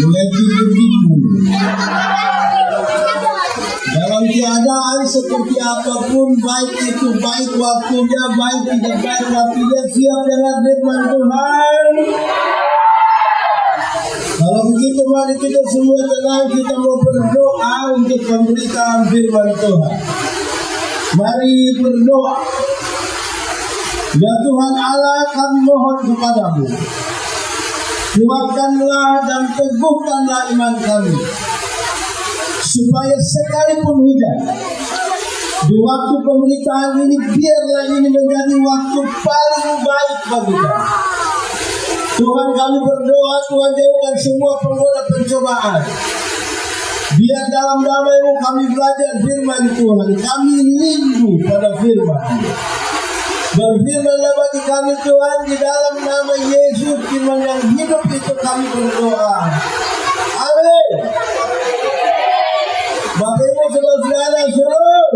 menghidupimu. Dalam keadaan seperti apapun, baik itu baik waktunya, baik tidak baik waktunya, siap dengan firman Tuhan. Kalau begitu mari kita semua tenang, kita mau berdoa untuk pemberitaan firman Tuhan. Mari berdoa. Ya Tuhan Allah, kami mohon kepadamu, kuatkanlah dan teguhkanlah iman kami, supaya sekalipun hujan di waktu pemberitaan ini, biarlah ini menjadi waktu paling baik bagi kami. Tuhan, kami berdoa, Tuhan jauhkan semua penggoda pencobaan. Biar dalam damai-Mu kami belajar firman Tuhan, kami rindu pada firman. Berfirmanlah bagi kami Tuhan, di dalam nama Yesus, firman yang hidup itu kami berdoa. Amin. Bapak Ibu saudara-saudara, shalom.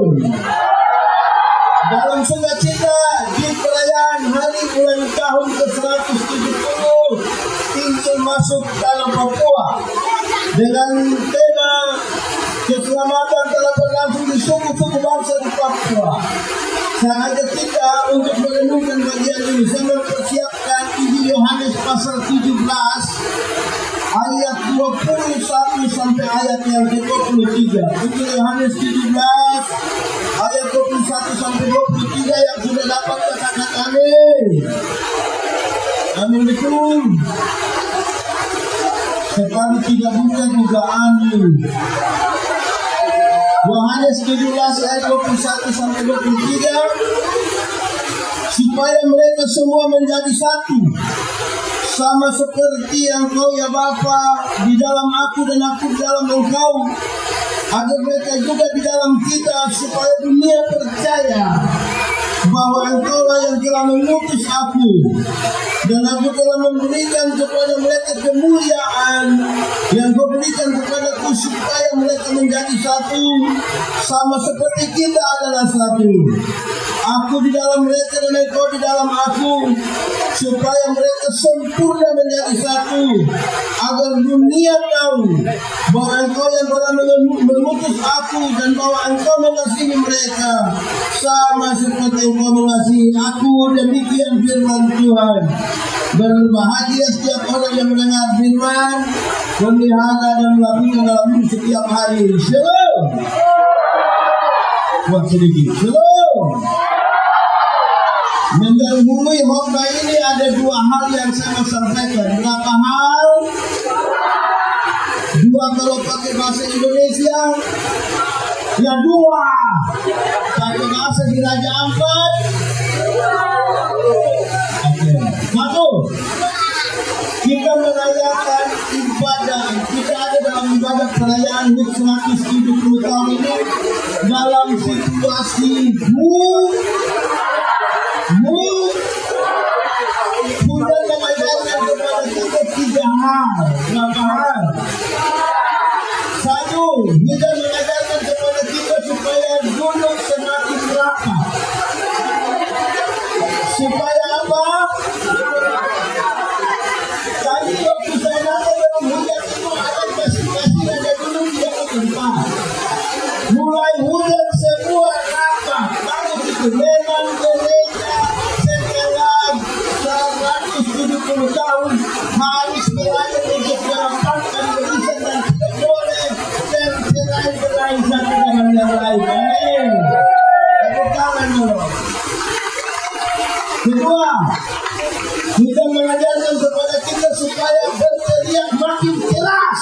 Dalam sukacita di perayaan hari ulang tahun ke-170 Injil masuk dalam Papua dengan tema keselamatan telah berlangsung di suku-suku bangsa di Papua. Saya ajak kita untuk merenungkan bagian ini. Saya mempersiapkan Injil Yohanes pasal 17 ayat 21 sampai ayat yang ke-23. Injil Yohanes 17 ayat 21 sampai 23 yang sudah dapat katakan amin. Amin betul. Sekali tidak bukan juga amin. Yohanes 17 ayat 21 sampai 23, supaya mereka semua menjadi satu, sama seperti Engkau ya Bapa di dalam aku dan aku di dalam Engkau, agar mereka juga di dalam kita, supaya dunia percaya bahwa Engkau lah yang telah mengutus aku, dan aku telah memberikan kepada mereka kemuliaan yang Kau berikan kepadaku, supaya mereka menjadi satu, sama seperti kita adalah satu. Aku di dalam mereka dan Engkau di dalam aku, supaya mereka sempurna menjadi satu, agar dunia tahu bahwa Engkau yang telah mengutus aku, dan bahwa Engkau mengasihi mereka sama seperti Engkau mengasihi aku. Demikian firman Tuhan. Berbahagia setiap orang yang mendengar firman, memelihara dan melakukan dalam hidup setiap hari. Shalom. Buat sedikit. Shalom. Mendahului khotbah ini ada dua hal yang saya mau sampaikan. Berapa hal? Dua kalau pakai bahasa Indonesia, ya dua. Pakai bahasa di Raja Ampat, satu. Kita merayakan ibadah. Kita ada dalam ibadah perayaan HUT 170 tahun ini dalam situasi Bulan mengajarkan kepada kita tiga hal. Berapa hal? Satu, kita mengajarkan kepada kita supaya gunung semakin rapat. Supaya apa? Tadi waktu saya datang dalam hujan itu ada kasih-kasih, ada gunung tidak bertempat. Mulai hujan semua rapat. Lalu itu memang gereja setelah 170 tahun harus belajar untuk merapatkan barisan dan tidak boleh bercerai-berai satu dengan yang lain. Tepuk tangan dulu. Kedua, kita mengajarkan kepada kita supaya berteriak makin keras.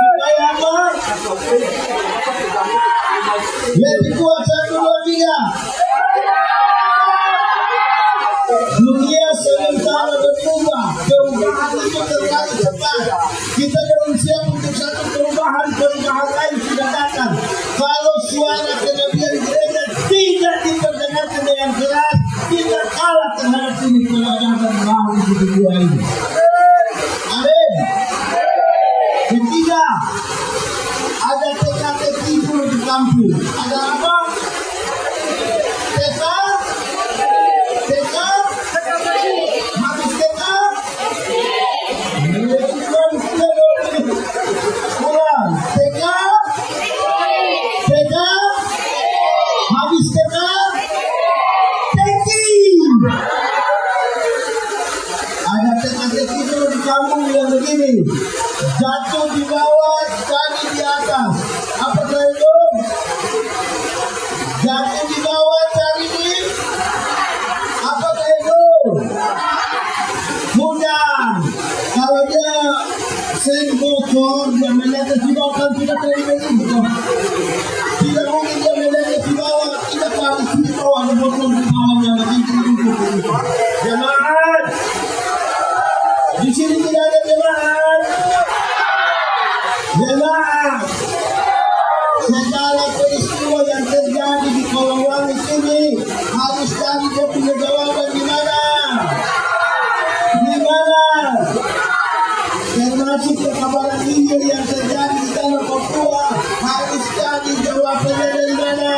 Supaya apa? Yang kuat 1, 2, 3. Dunia sementara berubah. Perubahan itu terlalu cepat. Kita belum siap untuk satu perubahan lain sudah datang. Kalau suara kenabian gereja tidak diperdengarkan dengan keras, kita kalah terhadap ini peradaban baru di dunia ini. Amin. Ketiga, ada TK-TK di kampung. Ada apa? TK? Habis TK? Ada teka-teki dulu di kampung yang begini. Jatuh di bawah, cari di atas. Apa itu? Jatuh di bawah, cari di apa itu? Mudah. Kalau dia sen bocor, dia melihat di bawah kan tidak terima itu. Tidak mungkin dia melihat di bawah. Kita harus di bawah ada bocor di bawah yang begini. Jemaat. Di sini tidak ada jemaat. Jemaat. Segala peristiwa yang terjadi di kolong langit ini harus cari dia punya jawaban di mana? Di mana? Termasuk kabar Injil yang terjadi di tanah Papua harus cari jawabannya dari mana?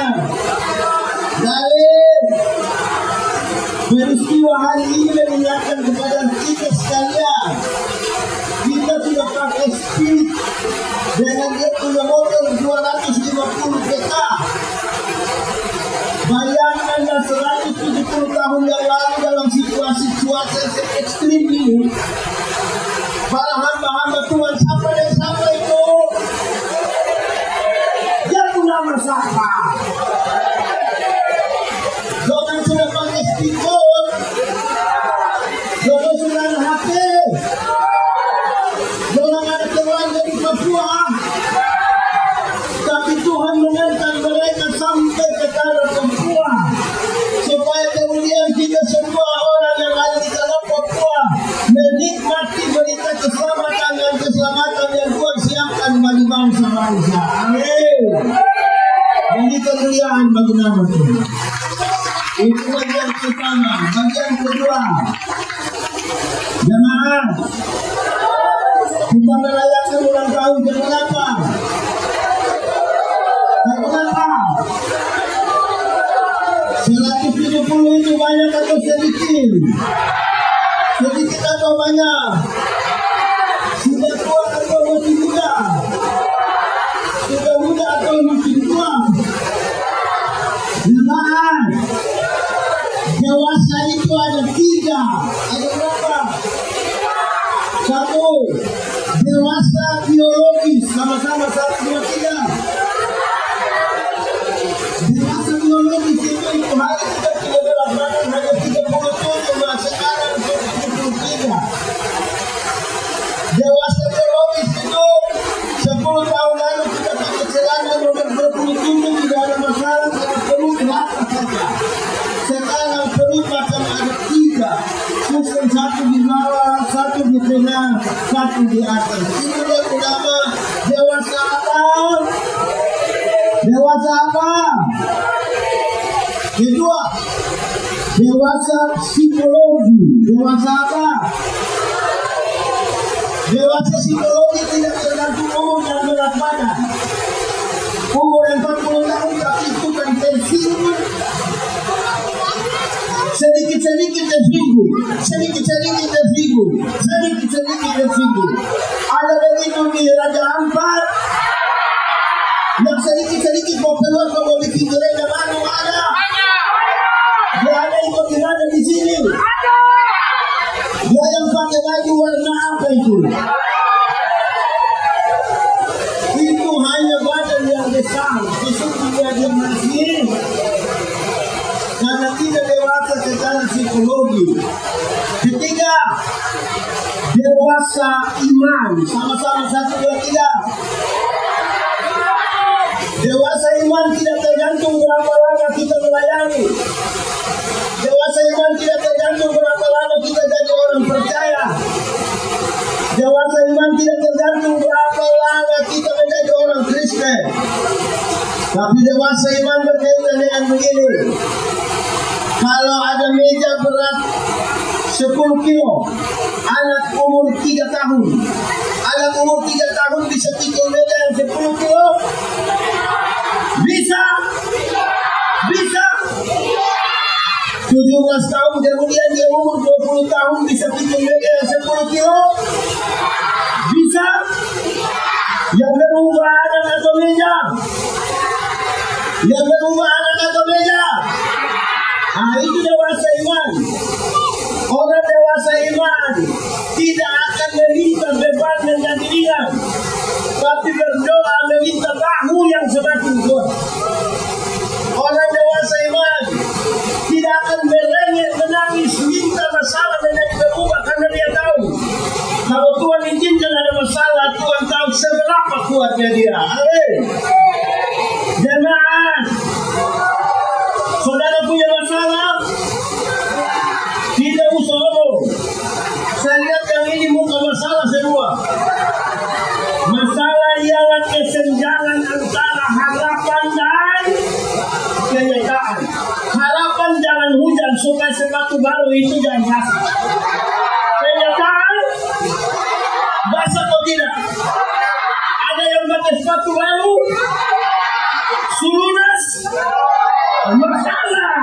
Dari peristiwa hari ini mengingatkan kepada kita sekalian. Kita sudah pakai speed dengan dia punya motor 250 PK. Bayangkan 170 tahun yang lalu dalam situasi cuaca ekstrim ini, para hamba-hamba Tuhan siapa itu? Dia punya siapa? Jangan sudah pakai speedboat, jangan sudah ada HP, jangan ada keluarga di Papua. Tapi Tuhan mengantar mereka sampai ke tanah Papua, supaya kemudian kita semua orang yang ada di tanah Papua menikmati berita keselamatan dan keselamatan yang Tuhan siapkan bagi bangsa-bangsa. Amin. Bagi kemuliaan bagi nama Tuhan. Itu bagian pertama. Bagian kedua, jemaat, kita merayakan ulang tahun ke-8. Kenapa? 170 itu banyak atau sedikit? Sedikit atau banyak? Sudah tua atau masih muda? Sudah muda atau masih tua? Jemaat, dewasa itu ada 3. Ada berapa? 1. Dewasa biologis. Sama-sama 1, 2, 3. Dewasa biologis itu hari kita tidak berlaku hanya 37, sekarang 73. Dewasa biologis itu 10 tahun lalu kita pakai celana nomor 27 tidak ada masalah karena perut rata saja. Sekarang perut macam ada 3, susun 1 di bawah, 1 di tengah, 1 di atas. Itu yang pertama. Dewasa apa? Dewasa apa? Kedua, dewasa psikologi. Dewasa apa? Dewasa psikologi tidak tergantung umur dan berat badan. Umur 40 tahun tapi itu kan pensiun. Sedikit-sedikit tersinggung, sedikit-sedikit tersinggung, sedikit-sedikit tersinggung. Ada begitu di Raja Ampat yang sedikit-sedikit mau keluar mau bikin gereja baru ada. Dia ada ikut ada di sini. Dia yang pakai baju warna apa itu? Itu hanya badan yang besar. Sesungguhnya dia masih karena tidak dewasa secara psikologi. Ketiga, dewasa iman. Sama-sama 1, 2, 3. Dewasa iman tidak tergantung berapa lama kita melayani. Dewasa iman tidak tergantung berapa lama kita jadi orang percaya. Dewasa iman tidak tergantung berapa lama kita menjadi orang Kristen. Tapi dewasa iman berkaitan dengan begini. Kalau ada meja berat 10 kilo, anak umur 3 tahun. Anak umur 3 tahun bisa pikul meja yang 10 kilo? Bisa? Bisa? 17 tahun kemudian dia umur 20 tahun bisa pikul meja yang 10 kilo? Bisa? Yang berubah anak atau meja? Yang berubah anak atau meja? Nah itu dewasa iman. Orang dewasa iman tidak akan meminta beban menjadi ringan, tapi berdoa meminta bahu yang semakin kuat. Orang dewasa iman tidak akan merengek menangis minta masalah menjadi berubah, karena dia tahu kalau Tuhan izinkan ada masalah, Tuhan tahu seberapa kuatnya dia. Amin. Jemaah, saudara punya masalah, tidak usah omong. Saya lihat yang ini muka masalah semua. Masalah ialah kesenjangan antara harapan dan kenyataan. Harapan jangan hujan supaya sepatu baru itu jangan basah. Kenyataan basah atau tidak? Ada yang pakai sepatu baru sulunas masalah.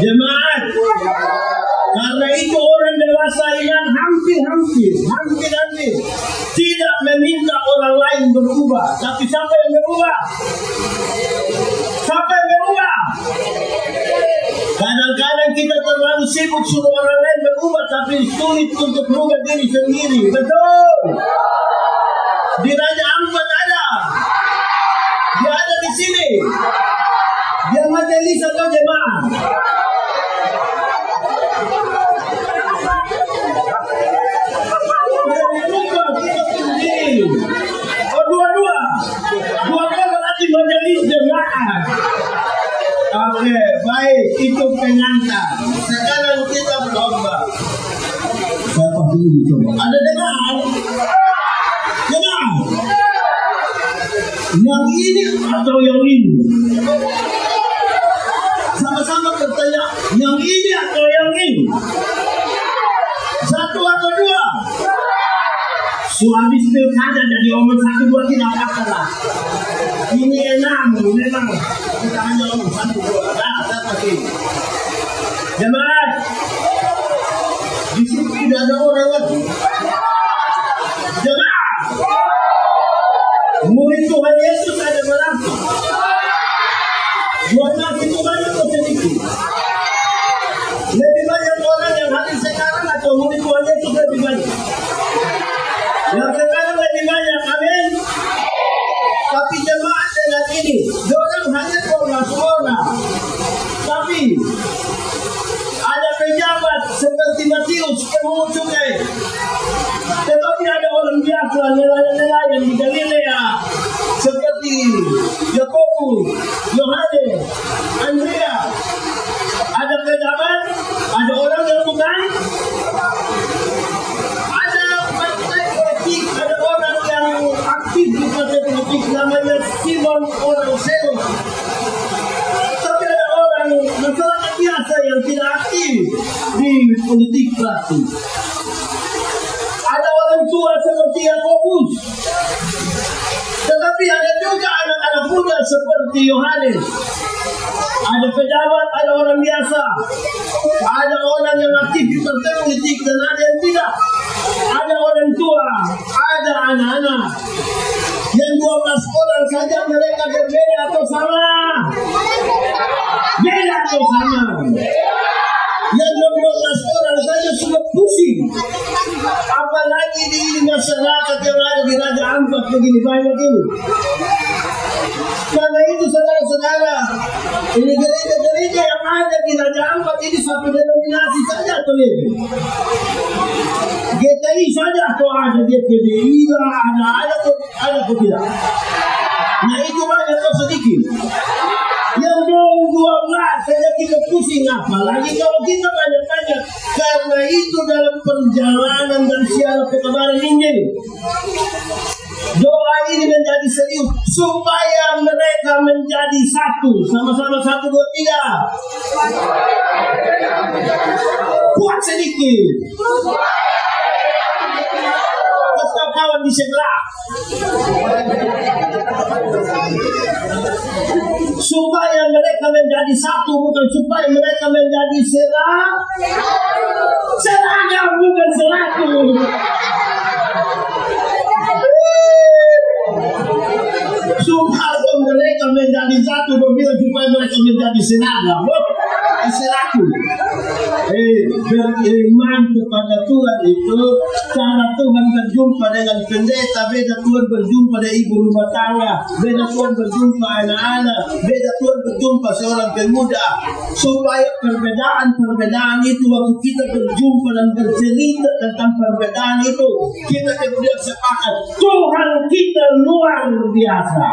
Jemaat, karena itu orang dewasa iman hampir tidak meminta orang lain berubah, tapi siapa yang berubah? Siapa yang berubah? Kadang-kadang kita terlalu sibuk suruh orang lain berubah, tapi sulit untuk berubah diri sendiri. Betul? Di Raja Ampat ada. Dia ada di sini. Dia majelis atau jemaah? Dua-dua berarti majelis jemaah. Oke, baik, itu pengantar. Sekarang kita berlomba. Siapa dulu coba? Ada dengar? Dengar? Yang ini atau yang ini? Sama-sama bertanya, yang ini atau yang ini? Satu atau dua? Habis pilkada jadi omong 1, 2 tidak apa-apa lah. Ini enak, memang kita hanya omong 1, 2. Nah, tapi jemaat, di sini tidak ada orang lagi. Jemaat, murid Tuhan Yesus ada berapa? Buat itu banyak atau sedikit? Lebih banyak orang yang hadir sekarang atau murid Tuhan Yesus lebih banyak? Yang sekarang lebih banyak, amin. Tapi jemaat dengan ini, orang hanya 12 orang. Tapi ada pejabat seperti Matius, pemungut cukai. Tetapi ada orang biasa, nelayan-nelayan di Galilea, seperti Yakobus, Yohanes, Andrea. Ada pejabat, ada orang yang bukan. Ada orang yang aktif di partai politik namanya Simon orang Seo. Tapi ada orang masyarakat biasa yang tidak aktif di politik praktis. Ada orang tua seperti Yakobus. Tetapi ada juga anak-anak muda seperti Yohanes. Ada pejabat, ada orang biasa. Ada orang yang aktif di partai politik dan ada yang tidak. Ada orang tua, ada anak-anak. Yang 12 orang saja mereka berbeda atau sama? Beda atau sama? Yang 12 orang saja sudah pusing. Apalagi di masyarakat yang ada di Raja Ampat begini banyak ini. Karena itu saudara-saudara, ini gereja-gereja yang ada di Raja Ampat ini satu denominasi saja atau lebih? GTI saja atau ada GPDI lah, ada atau tidak? Nah itu banyak atau sedikit? Yang 12 saja kita pusing, apalagi kalau kita banyak-banyak. Karena itu dalam perjalanan dan siaran kebenaran ini, doa ini menjadi serius supaya mereka menjadi satu. Sama-sama 1, 2, 3. Kuat sedikit. Kasih kawan di sebelah. Supaya mereka menjadi satu, bukan supaya mereka menjadi seragam, bukan satu. Supaya mereka menjadi satu, supaya mereka menjadi seragam, satu. beriman kepada Tuhan itu cara Tuhan berjumpa dengan pendeta, beda Tuhan berjumpa dengan ibu rumah tangga, beda Tuhan berjumpa anak-anak, beda Tuhan berjumpa seorang pemuda. Supaya perbedaan itu waktu kita berjumpa dan bercerita tentang perbedaan itu, kita kemudian sepakat Tuhan kita luar biasa.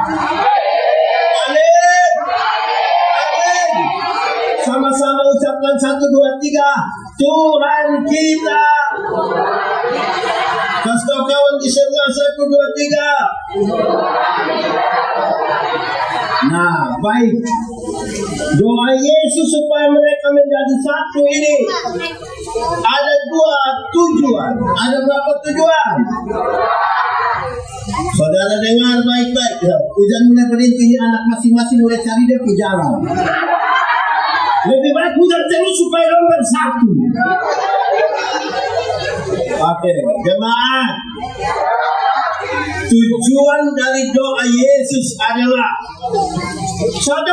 Amin. Amin. Sama-sama ucapkan 1, 2, 3. Tuhan kita. Kasih tahu kawan di sebelah 1, 2, 3. Nah, baik. Doa Yesus supaya mereka menjadi satu ini ada 2 tujuan. Ada berapa tujuan? Saudara dengar baik-baik ya. Hujan mulai berhenti, anak masing-masing mulai cari dia ke jalan. Lebih baik hujan terus supaya orang bersatu. Oke, jemaat. Tujuan dari doa Yesus adalah 1.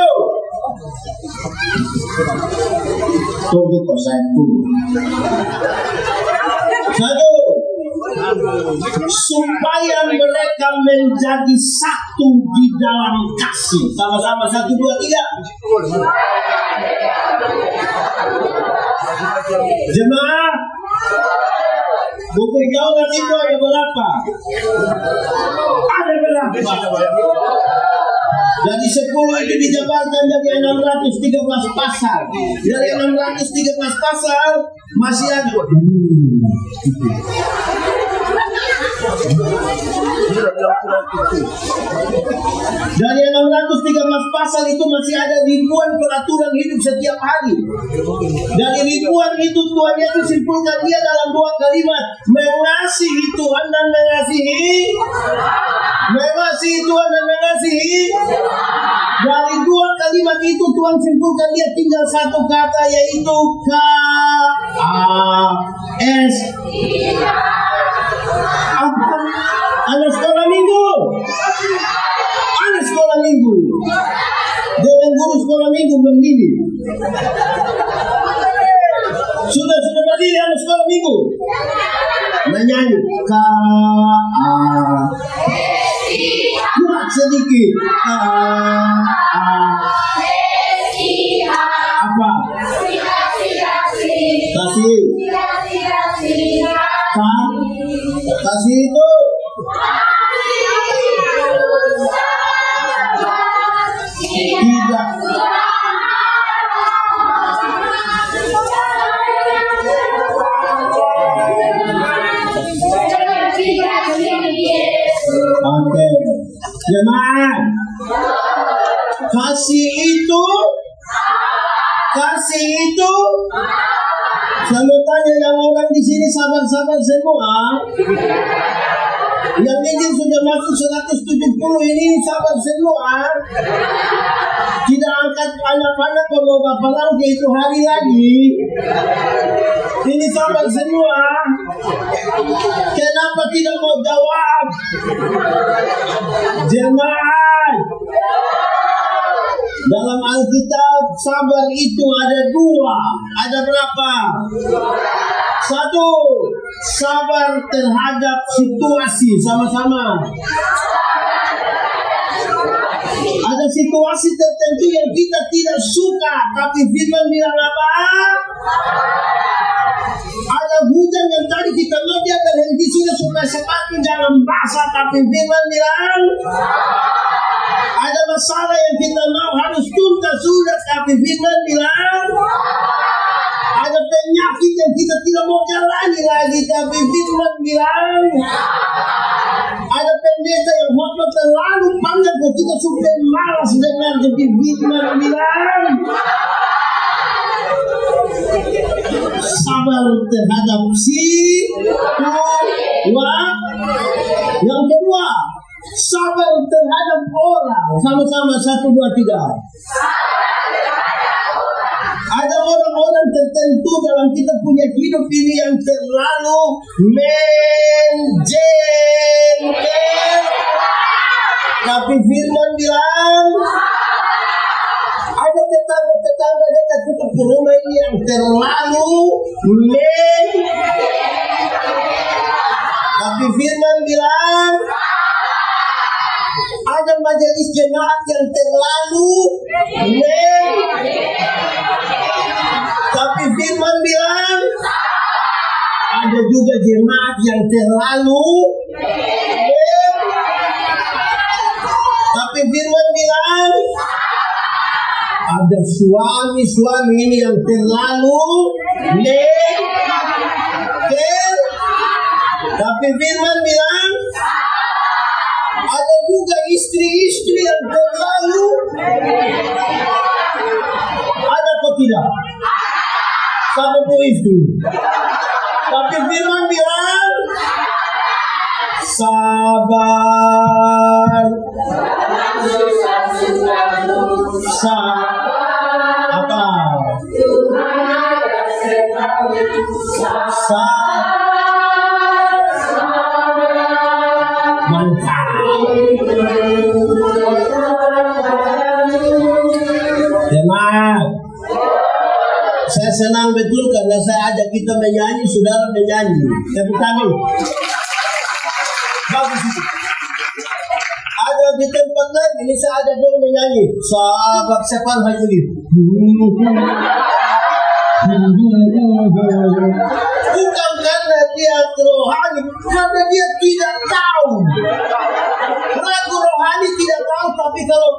Tunggu kok saya dulu. 1. Supaya mereka menjadi satu di dalam kasih. Sama-sama 1, 2, 3. Jemaah, buku jauhan itu ada berapa? Ada berapa? Dari 10 itu dijabarkan jadi 613 pasal. Dari 613 pasal masih ada. Dari 613 pasal itu masih ada ribuan peraturan hidup setiap hari. Dari ribuan itu Tuhan Yesus simpulkan dia dalam 2 kalimat, mengasihi Tuhan dan mengasihi. Mengasihi Tuhan dan mengasihi. Dari 2 kalimat itu Tuhan simpulkan dia tinggal 1 kata, yaitu KAS. Apa? Anak sekolah minggu. Anak sekolah minggu. Dengan guru sekolah minggu berdiri. Sudah berdiri anak sekolah minggu. Menyanyi kuat sedikit. Apa? Kasih. Kasih itu. Tidak. Oke, jemaat. Kasih itu. Saya tanya yang orang di sini sabar-sabar semua. Yang ini sudah masuk 170 ini sabar semua. Tidak angkat anak-anak kalau bapak lalu itu hari lagi. Ini sabar semua. Kenapa tidak mau jawab? Jemaat. Dalam Alkitab sabar itu ada 2. Ada berapa? 1. Sabar terhadap situasi. Sama-sama. Ada situasi tertentu yang kita tidak suka, tapi firman bilang apa? Ada hujan yang tadi kita mau dia berhenti sudah supaya sepatu jangan basah, tapi firman bilang ada masalah yang kita mau harus tuntas sudah, tapi firman bilang ada penyakit yang kita tidak mau jalani lagi, tapi firman bilang ada pendeta yang khotbah terlalu panjang kok kita sudah malas dengar, jadi firman bilang sabar terhadap yang kedua, sabar terhadap orang. Sama-sama 1, 2, 3. Ada orang-orang tertentu dalam kita punya hidup ini yang terlalu menjengkel. Tapi firman bilang ada tetangga dekat kita penghulu rumah ini yang terlalu tapi firman bilang ada majelis jemaat yang terlalu tapi firman bilang ada juga jemaat yang terlalu tapi firman bilang ada suami-suami ini yang terlalu tapi firman bilang ada juga istri-istri yang terlalu ada atau tidak? Sama bu istri. Tapi firman bilang sabar. Apa? Mantap. Jemaat, saya senang betul karena saya ajak kita menyanyi, saudara menyanyi. Tepuk tangan. Bagus itu. Ada di tempat lain, ini saya ada dong menyanyi. Sahabat sepal hajuri. Bukan karena dia rohani, karena dia tidak tahu. Ragu rohani tidak tahu, tapi kalau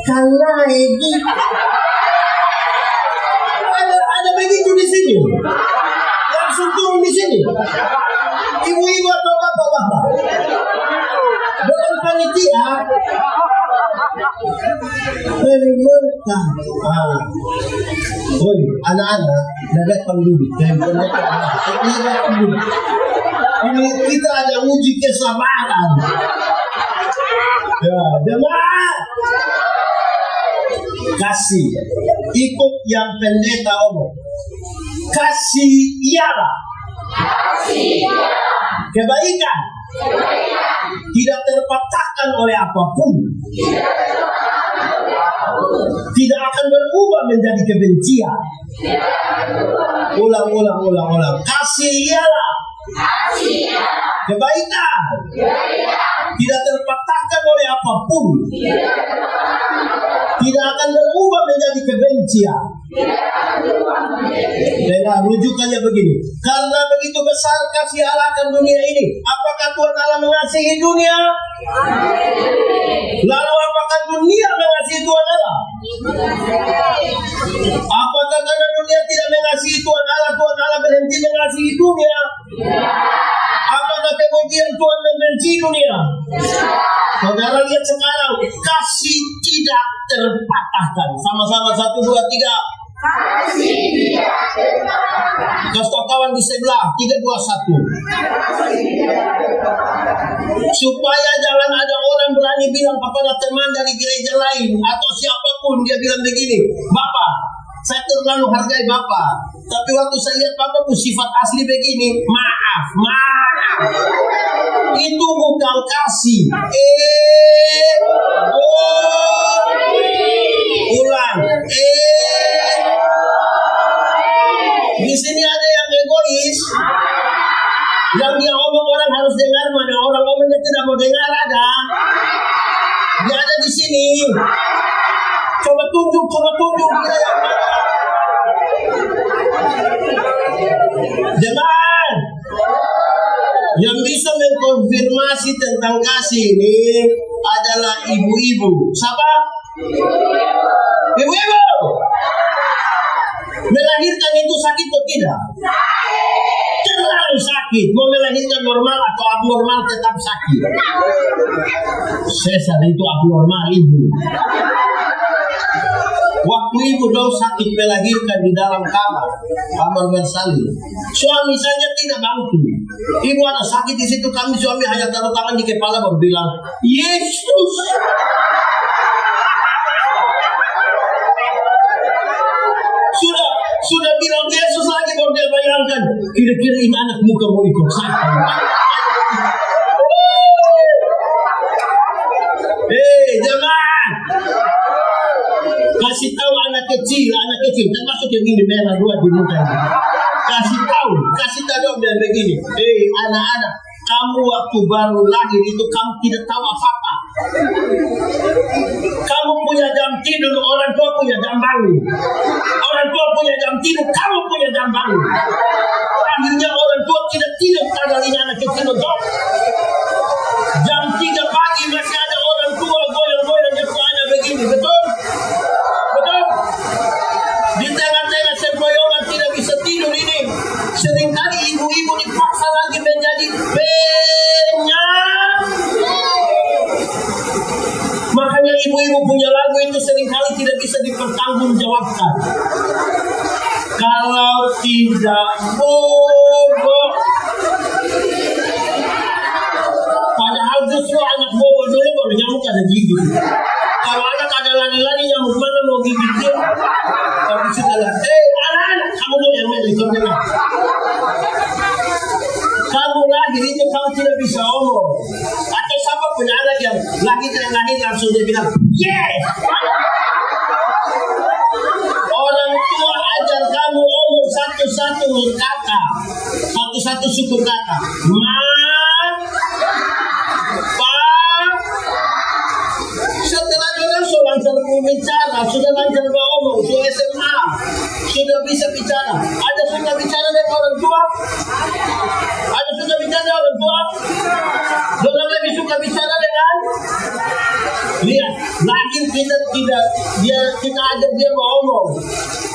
lagi ada begitu di sini, langsung turun di sini. Ibu-ibu atau bapak-bapak, bukan panitia. Oi, anak-anak, datang dulu. Ini kita ada uji kesabaran. Ya, jemaat. Kasih, ikut yang pendeta omong. Kasih ialah kebaikan. Tidak terpatahkan oleh apapun. Tidak akan berubah menjadi kebencian. Ulang. Kasih ialah kebaikan. Tidak terpatahkan oleh apapun. Tidak akan berubah menjadi kebencian. Dengar rujukannya begini. Karena begitu besar kasih Allah akan dunia ini. Apakah Tuhan Allah mengasihi dunia? Lalu apakah dunia mengasihi Tuhan Allah? Apakah karena dunia tidak mengasihi Tuhan Allah berhenti mengasihi dunia? Apakah kemudian Tuhan membenci dunia? Saudara lihat sekarang, kasih tidak terpatahkan. Sama-sama 1, 2, 3. Kasih tidak terpatahkan. Kasih kawan di sebelah 3, 2, 1. Supaya jangan ada orang berani bilang kepada teman dari gereja lain atau siapapun, dia bilang begini, Bapak, saya terlalu hargai Bapak, tapi waktu saya lihat Bapak sifat asli begini, maaf. Itu bukan kasih. Ulang. Di sini ada yang egois. Yang dia ngomong orang harus dengar, mana orang ngomongnya tidak mau dengar ada. Dia ada di sini. Coba tunjuk dia yang mana. Jemaat yang bisa mengkonfirmasi tentang kasih ini adalah ibu-ibu. Siapa? Ibu-ibu. Melahirkan itu sakit atau tidak? Terlalu sakit. Mau melahirkan normal atau abnormal tetap sakit. Sesar itu abnormal ibu. Waktu ibu dong sakit melahirkan di dalam kamar bersalin. Suami saja tidak bantu. Ibu ada sakit di situ, kami suami hanya taruh tangan di kepala baru bilang, Yesus. Sudah bilang Yesus lagi baru dia bayangkan, kira-kira ini anak muka mau ikut saya. Jemaat. Kasih tahu anak kecil, termasuk yang ini merah dua di muka ini. Kasih tahu dong biar begini. Anak-anak, kamu waktu baru lahir itu kamu tidak tahu apa-apa. Kamu punya jam tidur, orang tua punya jam bangun. Orang tua punya jam tidur, kamu punya jam bangun. Akhirnya orang tua tidak tidur karena ini anak kecil betul. Jam 3 pagi masih ada orang tua goyang-goyang di rumahnya begini, betul? Betul? Di tengah-tengah sempoyongan tidak bisa tidur ini. Seringkali ibu-ibu dipaksa lagi menjadi penyak. Makanya ibu-ibu punya lagu itu seringkali tidak bisa dipertanggungjawabkan. Kalau tidak bobo, padahal justru anak bobo dulu baru nyamuk ada gigi. Kalau anak ada lari-lari nyamuk mana mau gigit dia? Tapi sudah lah, anak-anak kamu dulu yang main itu memang. Kamu lahir itu kamu tidak bisa omong. Atau siapa punya anak yang lahir langsung dia bilang, yes! Orang tua ajar kamu omong satu-satu kata. Satu-satu suku kata. Ma, pa. Setelah orang sudah lancar bicara, sudah lancar ngomong, sudah SMA, sudah bisa bicara. Ada sudah bicara dengan orang tua? Ada sudah bicara dengan orang tua? Orang lebih suka bicara dengan? Lihat, lagi kita ajak dia ngomong.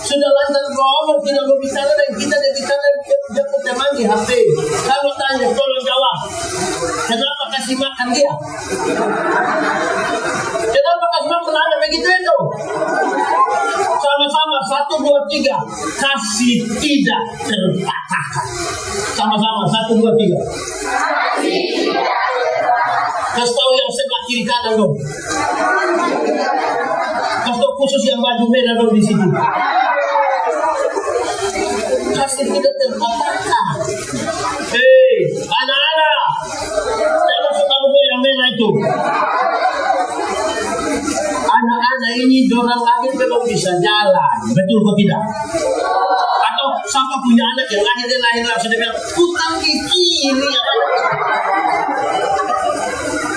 Sudah lancar ngomong, tidak mau bicara dan kita dia bicara dia teman di HP. Kamu tanya, tolong jawab. Kenapa kasih makan dia? Kenapa kasih makan anak begitu itu? Sama-sama 1, 2, 3. Kasih tidak terpatahkan. Sama-sama 1, 2, 3. Kasih tahu yang sebelah kiri kanan dong. Kasih tahu khusus yang baju merah dong di situ. Kasih tidak terpatahkan. Anak-anak, jangan suka betul yang merah itu. Anak-anak ini dorang lahir belum bisa jalan, betul atau tidak? Atau siapa punya anak yang lahir langsung dia bilang utang di kiri.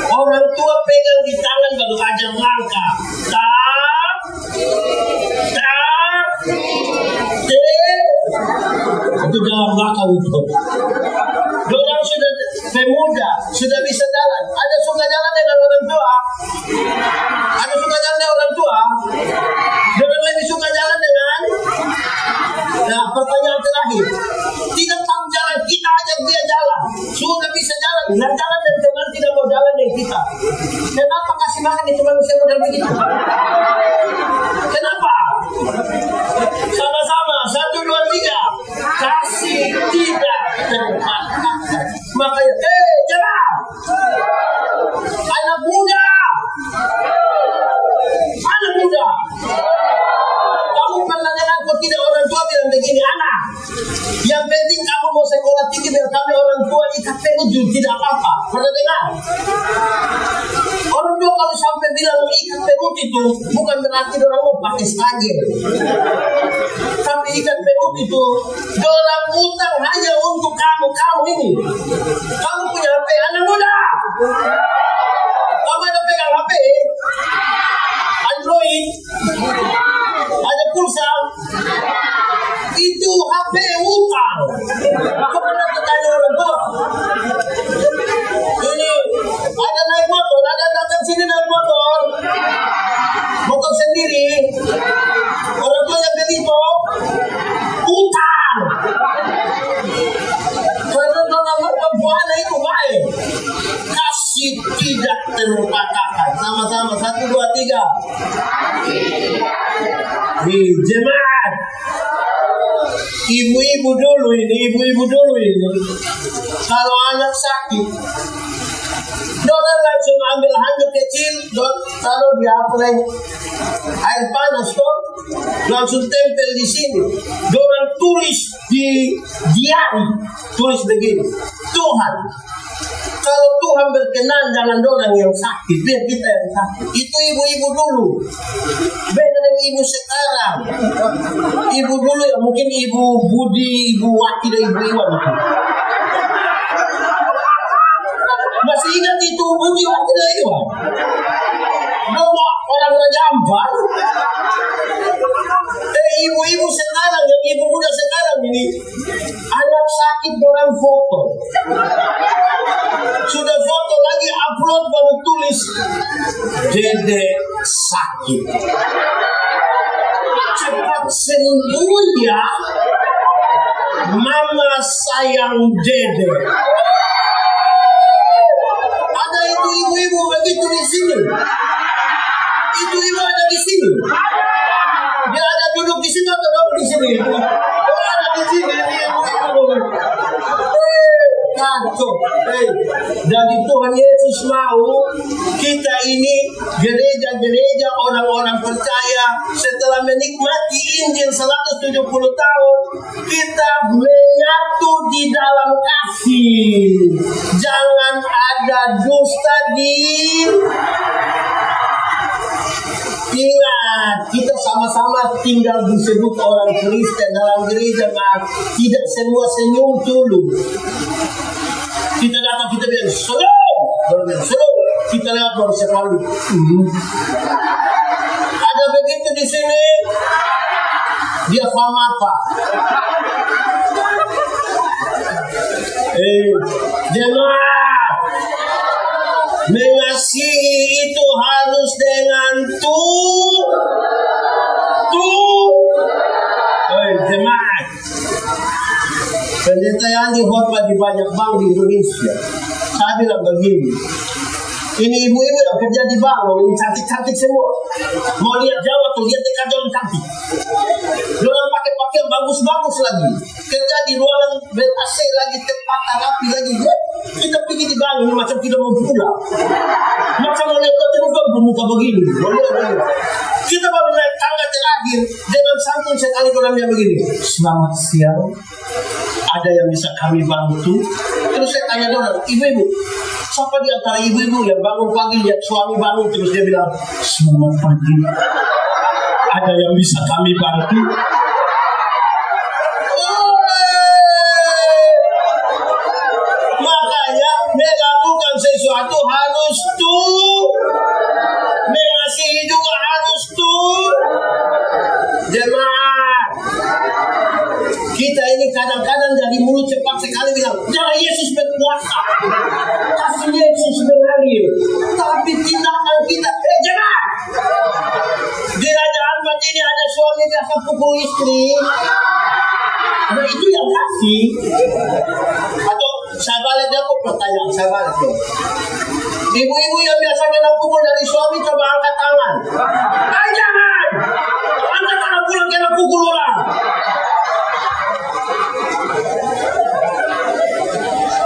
Orang tua pegang di tangan baru ajar langkah. Itu jalan belakang itu. Dorang sudah pemuda, sudah bisa jalan. Ada suka jalan dengan orang tua? Ada suka jalan dengan orang tua? Dorang lebih suka jalan dengan? Nah, pertanyaan terakhir. Tidak tahu jalan, kita ajak dia jalan. Sudah bisa jalan, dan jalan dan teman tidak mau jalan dengan kita. Kenapa kasih makan itu manusia model begitu? Kenapa? Sama-sama, 1, 2, 3. Kasih tidak terpatahkan. Makanya, jalan. Anak muda. Kamu pernah dengar kok tidak orang tua bilang begini, anak. Yang penting kamu mau sekolah tinggi biar kami orang tua ikat penujul tidak apa-apa. Pernah dengar? Orang tua kalau sampai bilang ikat penut itu bukan berarti orang mau pakai staging. Tapi ikat penut itu orang utang hanya untuk kamu ini. Kamu punya HP anak muda. Kamu ada pegang HP Android, ada pulsa. Itu HP utang. Kau pernah bertanya orang tua? Ini ada naik motor, ada datang sini naik motor sendiri. Orang tua yang begitu utang. Karena orang perempuan itu baik. Kasih tidak terpatahkan. Sama-sama 1, 2, 3. Jemaat. Ibu-ibu dulu ini. Kalau anak sakit, dorang langsung ambil handuk kecil, taruh di air panas, langsung tempel di sini. Dorang tulis di diari, tulis begini, Tuhan, Kalau Tuhan berkenan, jangan orang yang sakit, biar kita yang sakit. Itu ibu-ibu dulu. Beda dengan ibu sekarang. Ibu dulu ya mungkin ibu Budi, ibu Wati, dan ibu Iwan. Masih ingat itu Budi, Wati, dan Iwan? Dulu orang Jambar. Ibu-ibu sekarang, yang ibu muda sekarang ini, anak sakit orang foto. Sudah foto lagi upload baru tulis Dede sakit. Cepat sembuh ya, Mama sayang Dede. Ada itu ibu-ibu begitu di sini. Itu ibu ada di sini. Dia ada duduk di sini atau duduk di sini? Oh, ada di sini. Kacau. Jadi Tuhan Yesus mau kita ini gereja-gereja orang-orang percaya setelah menikmati Injil 170 tahun, kita menyatu di dalam kasih. Jangan ada dusta di. Ingat, kita sama-sama tinggal disebut orang Kristen dalam gereja, tidak semua senyum dulu. Kita datang, kita bilang shalom, kita lihat baru sekali. Ada begitu di sini, dia paham apa? Jemaat, mengasihi itu harus dengan jemaat. Pendeta yang dihormat di banyak bank di Indonesia. Saya bilang begini, ini ibu-ibu yang kerja di bank, ini cantik-cantik semua. Mau lihat Jawa tuh, lihat dekat Jawa cantik. Orang pakai pakaian bagus-bagus lagi. Kerja di ruangan ber-AC lagi, tempat rapi lagi. Kita pergi di bank ini macam tidak mau pulang. Macam mau lihat muka begini. Kita baru naik tangga terakhir dengan santun sekali orang yang begini. Selamat siang. Ada yang bisa kami bantu? Terus saya tanya orang, ibu-ibu, siapa di antara ibu-ibu yang bangun pagi lihat suami bangun? Terus dia bilang, selamat pagi. Ada yang bisa kami bantu? Makanya melakukan sesuatu harus mengasihi juga harus jemaat. Kita ini kadang-kadang dari mulut cepat sekali bilang, jangan Yesus berkuasa, kasih Yesus mengalir. Tapi tindakan kita, jemaat. Di Raja Ampat ini ada suami biasa pukul istri. Nah itu yang kasih. Atau saya balik aku pertanyaan, saya balik dong. Ibu-ibu yang biasa kena pukul dari suami, coba angkat tangan. Jangan! Angkat tangan pulang kena pukul orang.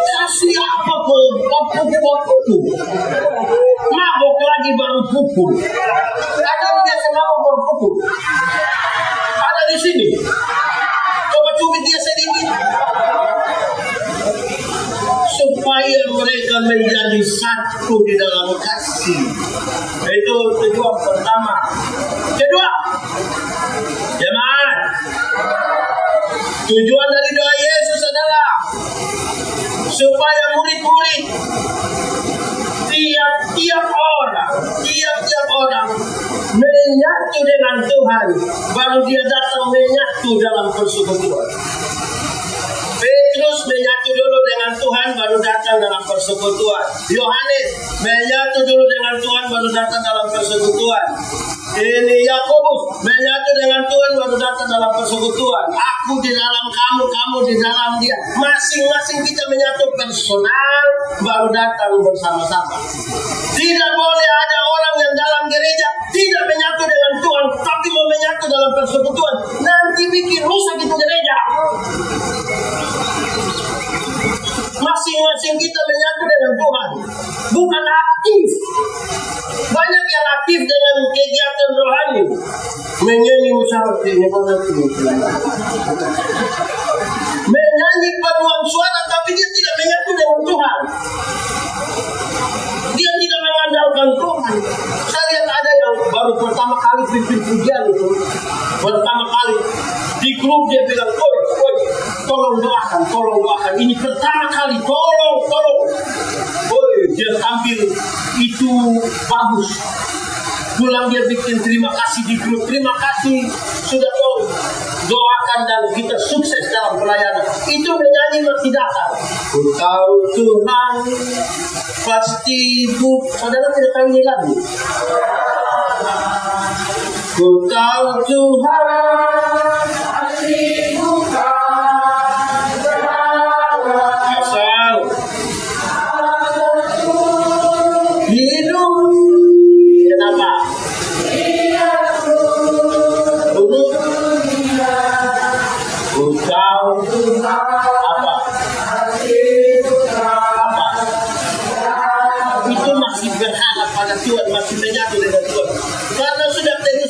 Kasih apa pukul? Mabok lagi baru pukul. Ada yang biasa mabok baru pukul. Ada di sini. Coba cubit dia sedikit. Supaya mereka menjadi satu di dalam kasih. Itu tujuan pertama. Kedua, jemaat, tujuan dari doa Yesus adalah supaya murid-murid tiap-tiap orang menyatu dengan Tuhan, baru dia datang menyatu dalam persekutuan. Petrus menyatu dulu dengan Tuhan, baru datang dalam persekutuan. Yohanes menyatu dulu dengan Tuhan, baru datang dalam persekutuan. Ini Yakobus menyatu dengan Tuhan, baru datang dalam persekutuan. Aku di dalam kamu, kamu di dalam dia. Masing-masing kita menyatu personal, baru datang bersama-sama. Tidak boleh ada orang yang dalam gereja tidak menyatu dengan Tuhan, tapi mau menyatu dalam persekutuan. Nanti bikin rusak itu gereja. Masing-masing kita menyatu dengan Tuhan, bukan aktif. Banyak yang aktif dengan kegiatan rohani, menyanyi musyawarah, menyanyi paduan suara, tapi dia tidak menyatu dengan Tuhan. firman Tuhan. Saya lihat ada yang baru pertama kali pimpin pujian itu, pertama kali di grup dia bilang, oi, tolong doakan. Ini pertama kali, tolong. Oi, dia tampil itu bagus. Pulang dia bikin terima kasih di grup, terima kasih sudah doakan dan kita sukses dalam pelayanan. Itu menyanyi masih datang. Ku tahu Tuhan pasti saudara tidak tahu ini lagu. Ku tahu Tuhan pasti bukan asal hidup. Kenapa? Ku tahu apa? Itu masih berharap pada Tuhan, masih menyatu dengan Tuhan. Karena sudah terus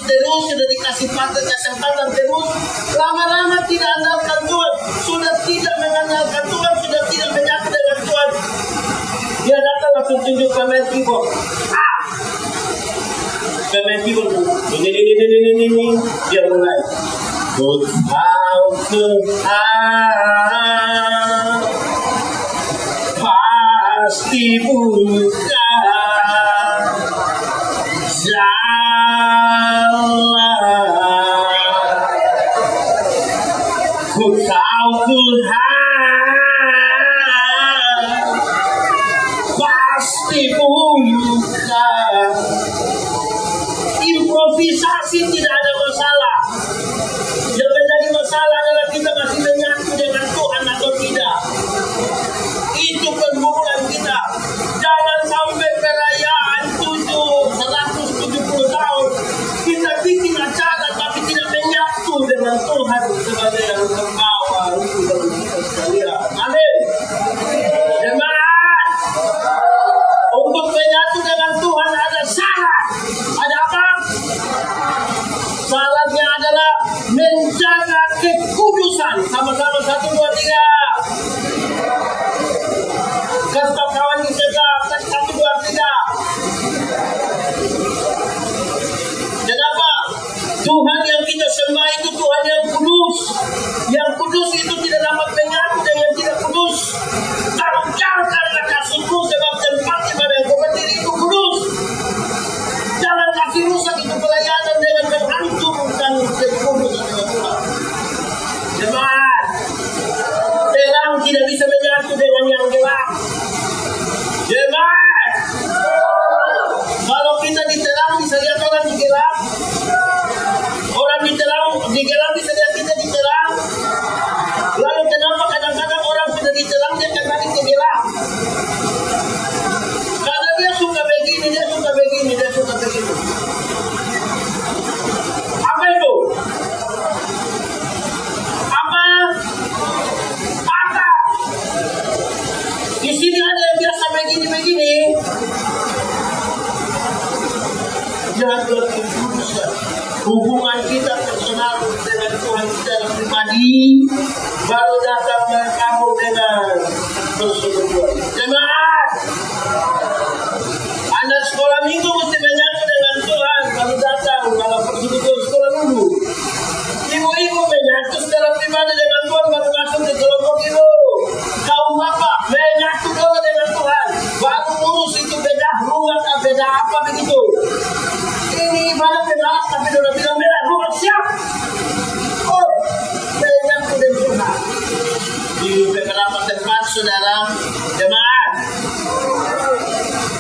sudah dikasih kesempatan terus, lama-lama tidak andalkan Tuhan, sudah tidak mengandalkan Tuhan, sudah tidak menyatu dengan Tuhan. Dia datang langsung tunjuk pemain keyboard. Pemain keyboard ini dia mulai. Ku tahu Tuhan pasti bukan jalan. Ku tahu Tuhan pasti bukan. Improvisasi tidak ada masalah. Yang menjadi masalah adalah kita masih menyatu dengan Tuhan atau tidak. Itu pergumulan kita. Jangan sampai perayaan 170 tahun kita bikin acara tapi tidak menyatu dengan Tuhan sebagai yang membawa itu bagi kita sekalian. Amin. Jemaat, untuk menyatu dengan Tuhan ada syarat. Ada apa? Syaratnya adalah menjaga kekudusan. Sama-sama 1, 2, 3. Kasih kawan kita 1, 2, 3. Kenapa? Tuhan yang kita sembah itu Tuhan yang kudus. Yang kudus itu tidak dapat menyatu dengan yang tidak kudus. Tanggalkanlah kasutmu sebab tempat ibadah yang kau berdiri itu kudus. Jangan kasih rusak itu pelayanan dengan menghancurkan kekudusan dengan Tuhan. Jemaat, terang tidak bisa menyatu dengan yang gelap. Jemaat, kalau kita diterang bisa lihat orang di gelap. Orang di gelap bisa lihat kita diterang. Lalu kenapa kadang-kadang orang sudah diterang dia kembali ke gelap? Karena dia suka begini, dia suka begini. Apa itu? Apa? Di sini ada yang biasa begini. Jaga kekudusan. Hubungan kita personal dengan Tuhan secara pribadi baru datang berkamu dengan persekutuan. Jemaat, anak sekolah minggu mesti menyatu dengan Tuhan baru datang dalam persekutuan sekolah dulu. Ibu-ibu menyatu secara pribadi dengan Tuhan baru masuk di kelompok itu. Kaum bapak menyatu dulu dengan Tuhan baru urus itu beda rumah beda apa begitu. Ini ibadah keras tapi sudah bilang beda rumah siap. Oh, menyatu dengan Tuhan. Di beberapa tempat saudara jemaat,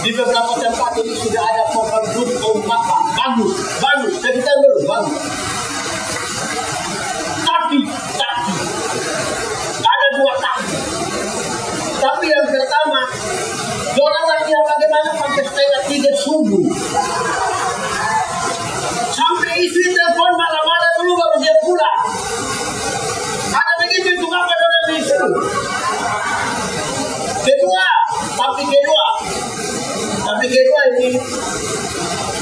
di beberapa tempat ini sudah ada program grup kaum bapak bagus. Kita dulu bagus. Tapi ada 2 tapi. Tapi yang pertama, orang lagi bagaimana sampai setengah 3 subuh. Sampai istri telepon malam-malam dulu baru dia pulang. Ada begitu itu apa dalam istri. Tapi kedua ini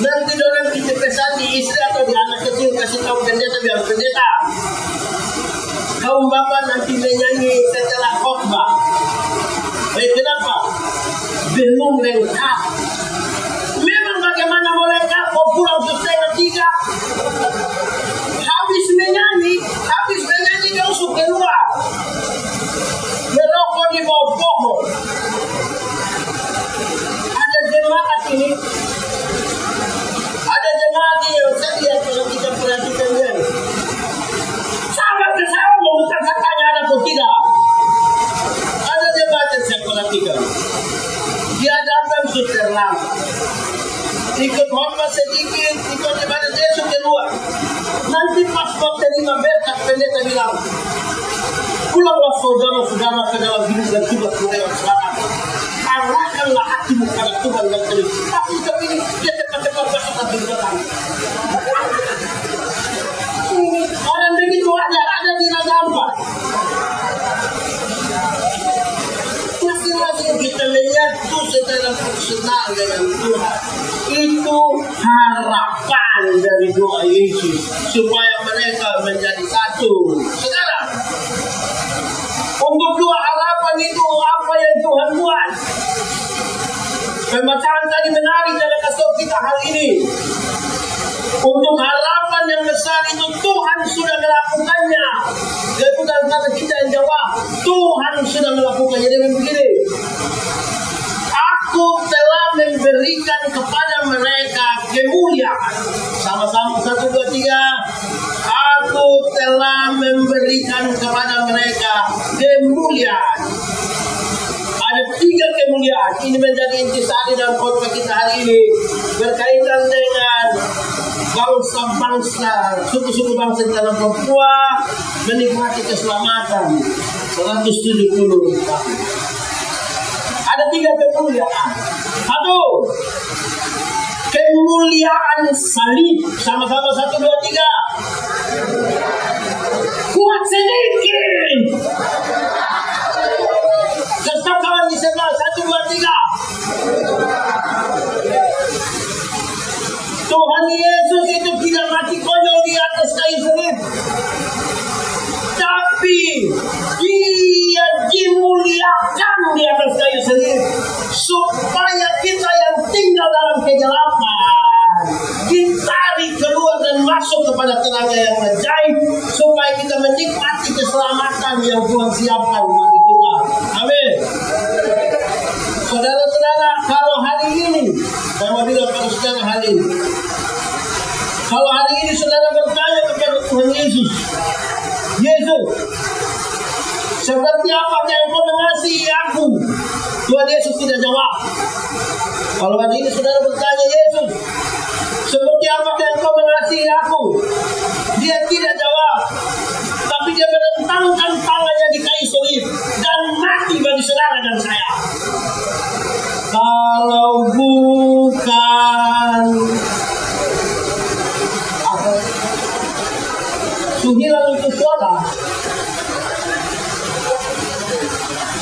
nanti orang kita pesan di istri atau di anak kecil kasih tahu pendeta biar pendeta. Kaum bapak nanti menyanyi setelah khotbah. Kenapa? Belum lengkap. Memang Habis menyanyi dia usuk keluar. Merokok di bawah pohon. Ada jemaat ini. Ada jemaat yang saya lihat kalau kita perhatikan dia. Sahabat ke sahabat bukan katanya ada atau tidak. Ada jemaat yang saya perhatikan. Dia datang sudah lama. Ikut khotbah sedikit, ikut ibadah dia sudah keluar. Nanti pas waktu terima berkat pendeta bilang, pulanglah saudara-saudara ke dalam hidup dan tugas lewat selatan. Arahkanlah hatimu pada Tuhan dan terus. Tapi kami ini dia cepat-cepat berkat di belakang. Orang begitu ada di gampang. Masing-masing kita lihat itu secara personal dengan Tuhan. Itu harapan dari doa Yesus supaya mereka menjadi satu. Saudara, untuk dua harapan itu apa yang Tuhan buat? Pembacaan tadi menarik dalam kasih kita hari ini. Untuk harapan yang besar itu Tuhan sudah melakukannya. Dia bukan kata kita yang jawab. Tuhan sudah melakukannya. Dia begini. Aku telah memberikan kepada mereka kemuliaan. Sama-sama 1, 2, 3. Aku telah memberikan kepada mereka kemuliaan. Ada 3 kemuliaan. Ini menjadi intisari dalam khotbah kita hari ini. Berkaitan dengan bangsa-bangsa, suku-suku bangsa di dalam Papua menikmati keselamatan 170 tahun. Ada 3 kemuliaan. 1. Kemuliaan salib. Sama-sama 1, 2, 3. Kuat sedikit. Tetap kawan di sebelah 1, 2, 3. Tuhan Yesus itu tidak mati konyol di atas kayu salib. Tapi dia dimuliakan di atas kayu salib supaya kita yang tinggal dalam kegelapan ditarik keluar dan masuk kepada terang yang ajaib supaya kita menikmati keselamatan yang Tuhan siapkan bagi kita. Amin. Saudara-saudara, kalau hari ini saya mau bilang pada saudara hari ini, kalau hari ini saudara bertanya kepada Tuhan Yesus, Yesus, seperti apa yang kau mengasihi aku? Tuhan Yesus tidak jawab. Kalau hari ini saudara bertanya, Yesus, seperti apa yang kau mengasihi aku? Dia tidak jawab. Tapi dia merentangkan tangannya di kayu salib dan mati bagi saudara dan saya. Kalau bukan Suhilan itu sholat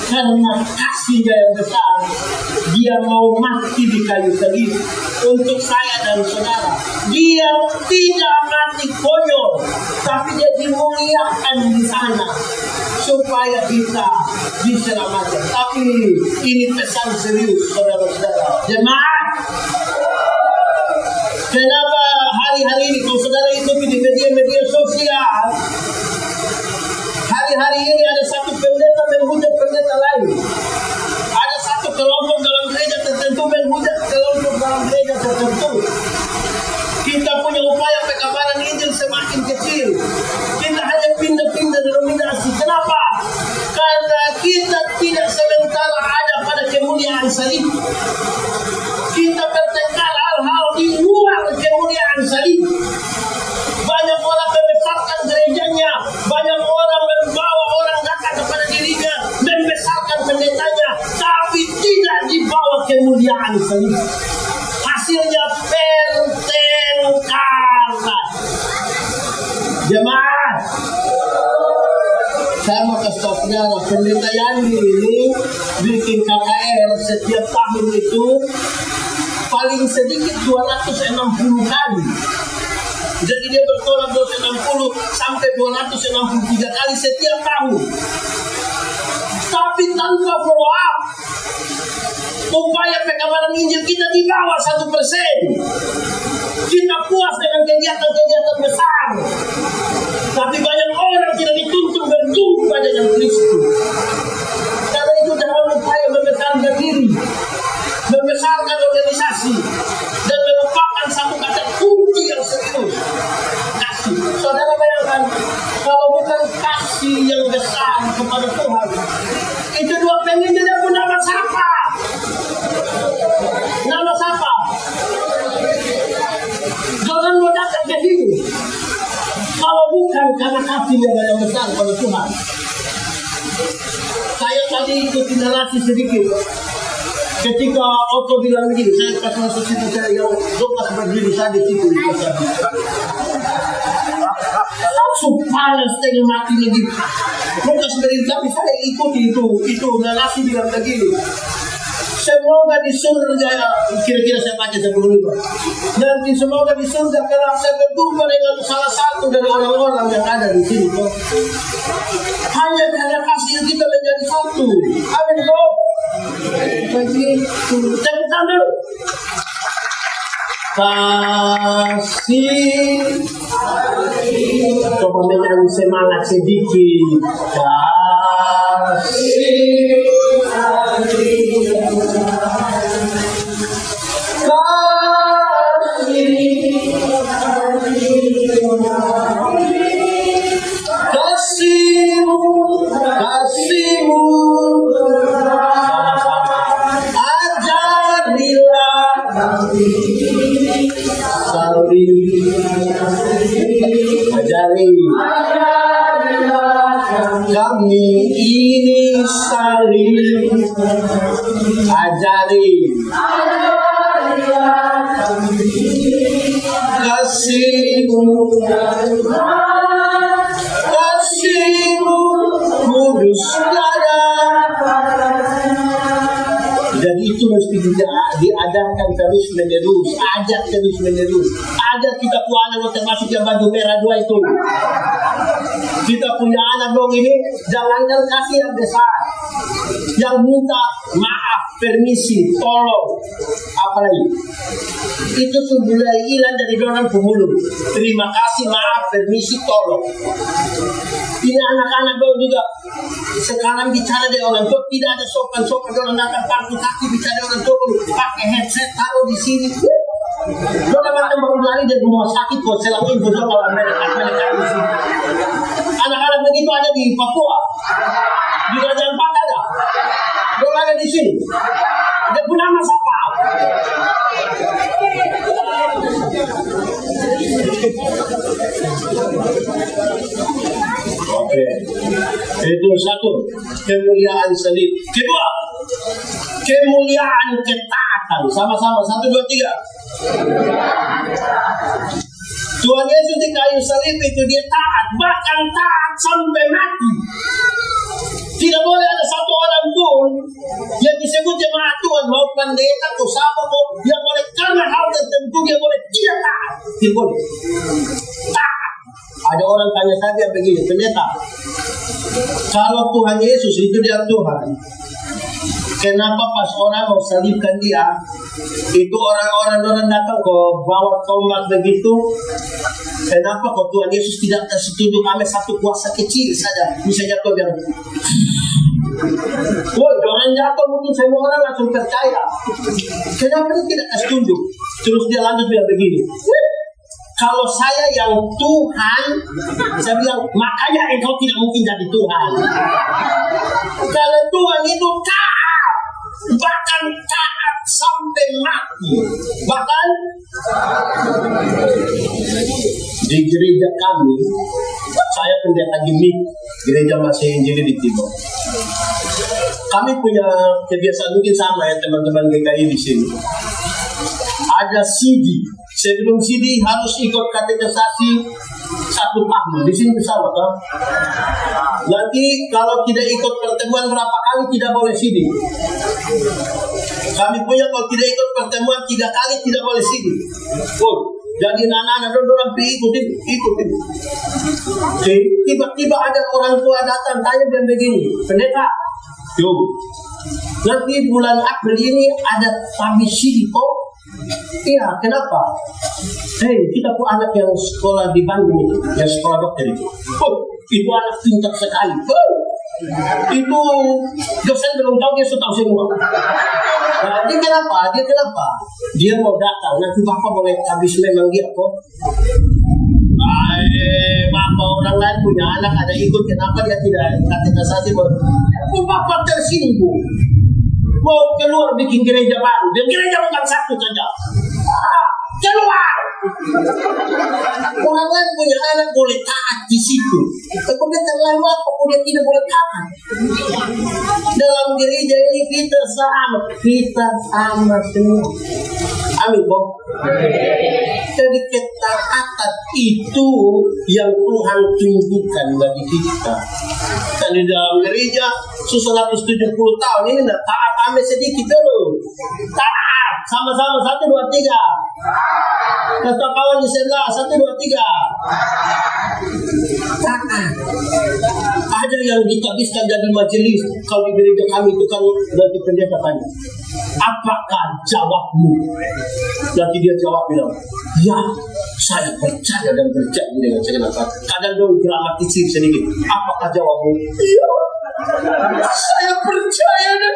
karena kasihnya yang besar, dia mau mati di kayu salib untuk saya dan saudara. Dia tidak mati konyol, tapi dia dimuliakan di sana supaya kita diselamatkan. Tapi ini pesan serius, saudara-saudara. Jemaat, kenapa hari-hari ini kalau saudara ikuti di media sosial, hari-hari ini ada satu pendeta menghujat pendeta lain, ada satu kelompok dalam gereja tertentu menghujat kelompok dalam gereja tertentu. Kita punya upaya pekabaran Injil semakin kecil. Kita hanya pindah-pindah denominasi. Kenapa? Karena kita tidak sementara ada pada kemuliaan salib. Kita bertengkar hal-hal di luar kemuliaan salib. Banyak orang membesarkan gerejanya, banyak orang membawa orang dekat kepada dirinya, membesarkan pendetanya, tapi tidak dibawa kemuliaan salib. Hasilnya pertengkaran. Jemaat, saya mau kasih tahu saudara, pendeta Yandi ini bikin KKR setiap tahun itu paling sedikit 260 kali. Jadi dia bertolak 260 sampai 263 kali setiap tahun. Tapi tanpa follow up. upaya pekabaran Injil kita di bawah 1%. Kita puas dengan kegiatan-kegiatan besar, tapi banyak orang tidak dituntun berjumpa dengan Kristus. Karena itu jangan upaya membesarkan diri, membesarkan organisasi, dan melupakan satu kata kunci yang serius, kasih. Saudara bayangkan, kalau bukan kasih yang besar kepada Tuhan, itu dua penginjil yang pun nama siapa? Nama siapa? Jangan mau datang ke sini. Kalau bukan karena kasihnya yang besar pada Tuhan. Saya tadi ikuti narasi sedikit. Ketika Otto bilang begini, saya pas masuk situ saya yang Lukas berdiri saya di situ. Langsung panas tengah mati lagi. Lukas berdiri, tapi saya ikuti itu narasi bilang begini. Semoga di surga, kira-kira saya baca sebelum itu. Nanti semoga di surga karena saya berjumpa dengan salah satu dari orang-orang yang ada di sini. Hanya karena kasih kita menjadi satu. Amin, bro. Begitu. Tepuk tangan dulu. Kasih. Coba menyanyi semangat sedikit. Kasih. Kasihmu ajarilah kami ini saling ajari kasihmu kudus dada. Jadi itu mesti diajarkan terus menerus, ajak terus menerus. Ada kita punya anak termasuk yang baju merah 2 itu. Kita punya anak dong ini, jangankan kasih yang besar, yang minta maaf, permisi, tolong, apalagi itu sudah hilang dari orang pemulung. Terima kasih, maaf, permisi, tolong. Ini anak-anak dong juga sekarang bicara dengan orang tua tidak ada sopan-sopan, orang datang pangku kaki bicara orang tua pakai headset taruh di sini. Orang macam baru lari dari rumah sakit kok selalu info kalau mereka di sini. Anak-anak begitu ada di Papua, di Raja Ampat ada, orang ada di sini. Dia punya nama siapa? Oke, itu satu kemuliaan salib. Kedua, kemuliaan ketaatan. Sama-sama 1, 2, 3. Tuhan Yesus di kayu salib itu dia taat, bahkan taat sampai mati. Tidak boleh ada satu orang pun yang disebut jemaat Tuhan, mau pendeta atau siapa mau yang boleh karena hal tertentu dia boleh tidak taat. Tidak boleh taat. Ada orang tanya saya begini, pendeta, kalau Tuhan Yesus itu dia Tuhan, kenapa pas orang mau salibkan dia, itu orang-orang datang ke bawa tombak begitu, kenapa kok Tuhan Yesus tidak kasih tunjuk kami satu kuasa kecil saja, bisa jatuh biar woi, jangan jatuh mungkin semua orang langsung percaya. Kenapa dia tidak kasih tunjuk? Terus dia lanjut bilang begini, kalau saya yang Tuhan, saya bilang, makanya engkau tidak mungkin jadi Tuhan. Kalau Tuhan itu taat, bahkan taat sampai mati. Bahkan di gereja kami, saya pendeta gimmick, gereja masih Injili di Timur. Kami punya kebiasaan mungkin sama ya teman-teman GKI di sini. Ada CD. Sebelum CD harus ikut katekisasi 1 tahun. Di sini sama kan? Nanti kalau tidak ikut pertemuan berapa kali tidak boleh CD. Kami punya kalau tidak ikut pertemuan 3 kali tidak boleh CD. Oh, jadi anak-anak orang ikutin. Tiba-tiba ada orang tua datang tanya dan begini, pendeta, yuk Nanti bulan April ini ada tabisi kok. Iya, kenapa? Kita punya anak yang sekolah di Bandung, yang sekolah dokter itu. Itu anak pintar sekali. Itu dosen belum tahu, dia sudah tahu semua. Nah, dia kenapa? Dia mau datang. Nanti bapak boleh habis memang dia kok. Bapak orang lain punya anak ada ikut, kenapa dia tidak kategorisasi? Bapak tersinggung. Mau keluar bikin gereja baru, dan gereja bukan satu saja. Keluar. Orang lain punya anak boleh taat di situ. Tapi dia terlalu apa? Dia tidak boleh taat. Dalam gereja ini kita sama semua. Amin, Bob. Jadi ketaatan itu yang Tuhan tunjukkan bagi kita. Dan di dalam gereja susah 170 tahun ini taat kami sedikit dulu. Taat sama-sama 1, 2, 3. Kata kawan di sebelah 1, 2, 3. Taat. Ada yang ditabiskan jadi majelis. Kalau di gereja kami itu kan nanti pendeta tanya, apakah jawabmu? Nanti dia jawab bilang, ya saya percaya dan berjanji dengan saya. Kadang dong dramatisir sedikit. Apakah jawabmu? Iya, saya percaya dan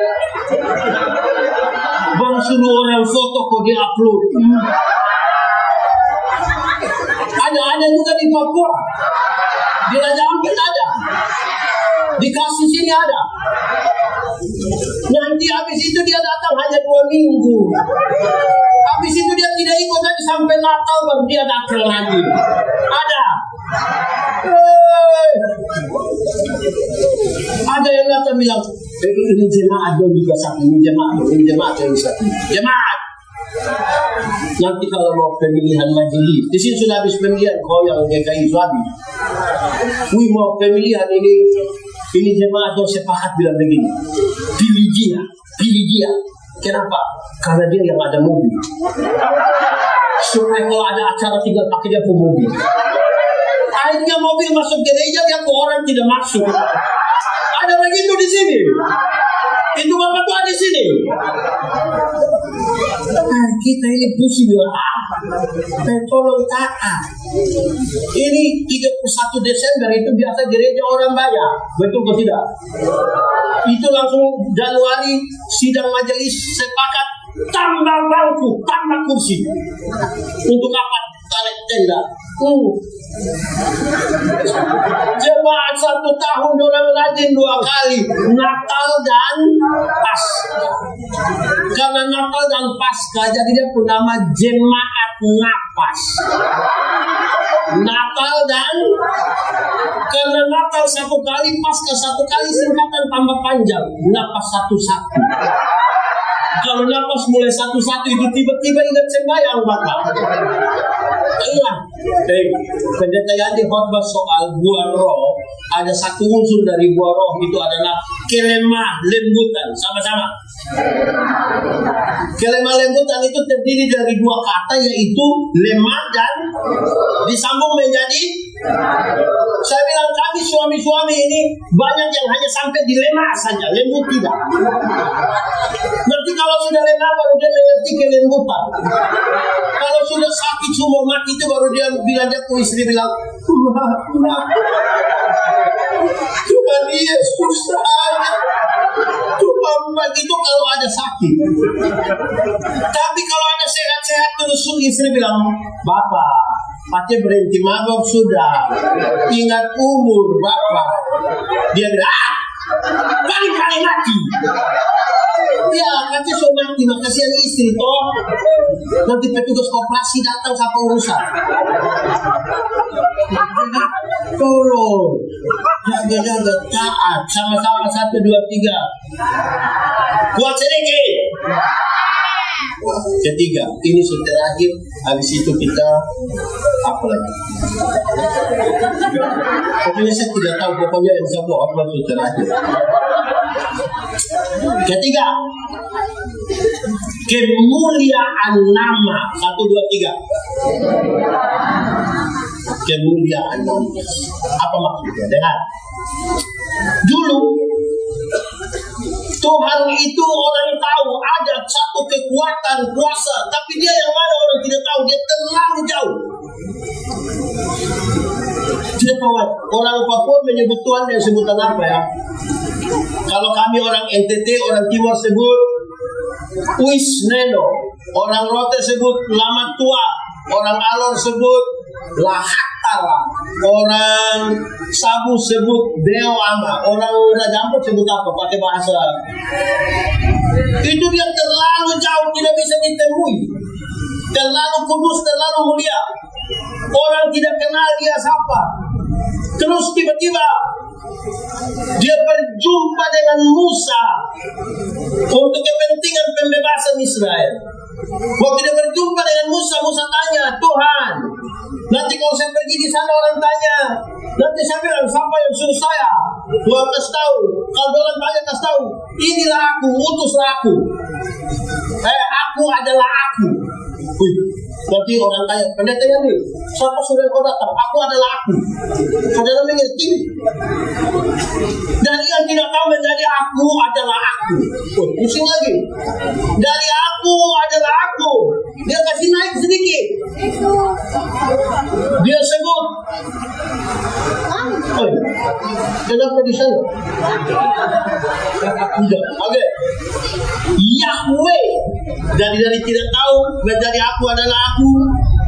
bang suruh orang foto kok dia upload. Ada juga di Papua. Di Raja Ampel ada. Di Kasus ini ada. Nanti habis itu dia datang hanya 2 minggu. Habis itu dia tidak ikut lagi sampai Natal baru dia datang lagi. Ada. Ada yang datang bilang, ini jemaat dong juga satu, ini jemaat yang satu. Jemaat. Nanti kalau mau pemilihan majelis, di sini sudah habis pemilihan, yang GKI itu habis. Mau pemilihan ini jemaat dong sepakat bilang begini, pilih dia. Kenapa? Karena dia yang ada mobil. Supaya kalau ada acara tinggal pakai dia ke mobil. Akhirnya mobil masuk gereja, dia ke orang tidak masuk. Ada begitu di sini. Itu bapak tua di sini. Kita ini pusing ya. Tolong taat. Ini 31 Desember itu biasa gereja orang banyak. Betul atau tidak? Itu langsung Januari sidang majelis sepakat tambah bangku, tambah kursi. Untuk apa? Tarik tenda. Jemaat 1 tahun orang rajin 2 kali, Natal dan Paskah. Karena Natal dan Paskah jadi dia pun nama jemaat napas. Natal dan karena Natal 1 kali, Paskah 1 kali, singkatan tambah panjang, napas 1-1. Kalau napas mulai 1-1 itu tiba-tiba ingat sembahyang Bapak. Iya. Pendeta Yandi khotbah soal buah roh. Ada satu unsur dari buah roh itu adalah kelemah lembutan. Sama-sama. Kelemah lembutan itu terdiri dari 2 kata, yaitu lemah dan disambung menjadi. Saya bilang kami suami-suami ini banyak yang hanya sampai di lemah saja, lembut tidak. Nanti kalau sudah lemah baru dia mengerti kelembutan. Kalau sudah sakit semua mati itu baru dia bilang, dia ke istri bilang, Tuhan Yesus saja. Tuhan begitu kalau ada sakit. Tapi kalau ada sehat-sehat terus istri bilang, Bapak, Pati berhenti mabok sudah. Ingat umur Bapak. Dia bilang, kali-kali mati. Ya, katanya so mati, makasih istri toh. Nanti petugas koperasi datang siapa urusan. Tolong. Jaga-jaga taat. Sama-sama 1, 2, 3. Kuat sedikit. Ketiga, ini sudah terakhir. Habis itu kita apa lagi? Pokoknya saya tidak tahu. Pokoknya yang saya buat apa sudah terakhir. Ketiga, kemuliaan nama. 1, 2, 3. Kemuliaan nama. Apa maksudnya? Dengar. Dulu Tuhan itu orang tahu ada satu kekuatan kuasa, tapi dia yang mana orang tidak tahu, dia terlalu jauh. Tidak tahu orang Papua menyebut Tuhan yang sebutan apa ya? Kalau kami orang NTT, orang Timur sebut Wisneno, orang Rote sebut Lama Tua, orang Alor sebut Lahatala, orang Sabu sebut Deo Ama, orang Rajampo sebut apa? Pakai bahasa. Itu dia terlalu jauh, tidak bisa ditemui. Terlalu kudus, terlalu mulia. Orang tidak kenal dia siapa. Terus tiba-tiba dia berjumpa dengan Musa untuk kepentingan pembebasan Israel. Waktu dia berjumpa dengan Musa, Musa tanya, Tuhan, nanti kalau saya pergi di sana orang tanya, nanti saya bilang, siapa yang suruh saya? Tuhan kasih tahu. Kalau orang tanya kasih tahu, inilah aku, utuslah aku. Aku adalah aku. Nanti orang tanya, pendetanya nih, siapa sudah kau datang? Aku adalah aku. Saudara mengerti? Dari yang tidak tahu menjadi aku adalah aku. Pusing lagi. Dari aku adalah aku. Dia kasih naik sedikit. Dia sebut. Kenapa di sana? Tidak. Oke. Yahweh. Dari tidak tahu menjadi aku adalah aku.